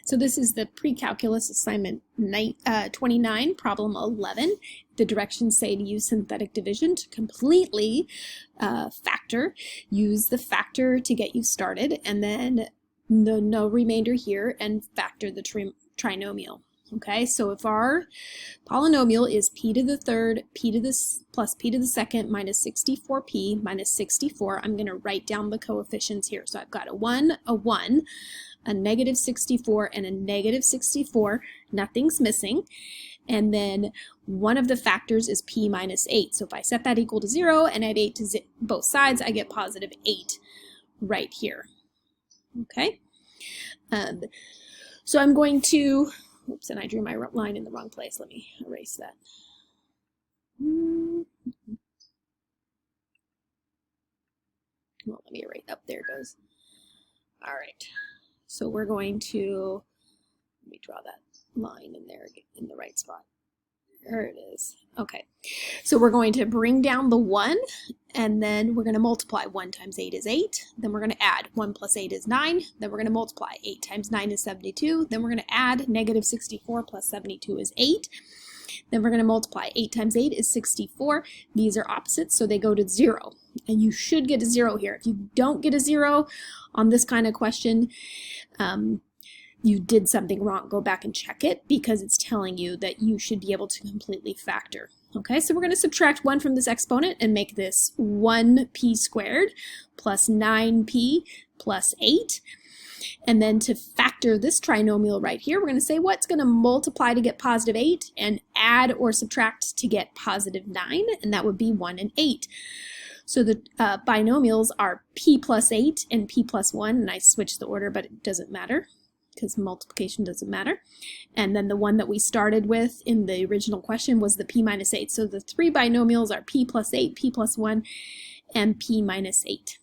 So this is the pre-calculus assignment 29, problem 11. The directions say to use synthetic division to completely factor. Use the factor to get you started, and then no remainder here, and factor the trinomial. Okay, so if our polynomial is p to the third, p to the plus p to the second minus 64p minus 64, I'm going to write down the coefficients here. So I've got a 1, a negative 64, and a negative 64. Nothing's missing. And then one of the factors is p minus 8. So if I set that equal to 0 and add 8 to both sides, I get positive 8 right here. Okay? So I'm going to, oops, and I drew my line in the wrong place. Let me erase that. Well, let me erase, up there it goes. All right. So we're going to, let me draw that line in there in the right spot. There it is. Okay. So we're going to bring down the 1, and then we're going to multiply. 1 times 8 is 8. Then we're going to add. 1 plus 8 is 9. Then we're going to multiply. 8 times 9 is 72. Then we're going to add. Negative 64 plus 72 is 8. Then we're going to multiply. 8 times 8 is 64. These are opposites, so they go to 0. And you should get a 0 here. If you don't get a 0 on this kind of question, you did something wrong. Go back and check it, because it's telling you that you should be able to completely factor. Okay, so we're going to subtract 1 from this exponent and make this 1p squared plus 9p plus 8. And then to factor this trinomial right here, we're going to say what's going to multiply to get positive 8 and add or subtract to get positive 9, and that would be 1 and 8. So the binomials are p plus 8 and p plus 1, and I switched the order, but it doesn't matter, because multiplication doesn't matter. And then the one that we started with in the original question was the p minus 8. So the three binomials are p plus 8, p plus 1, and p minus 8.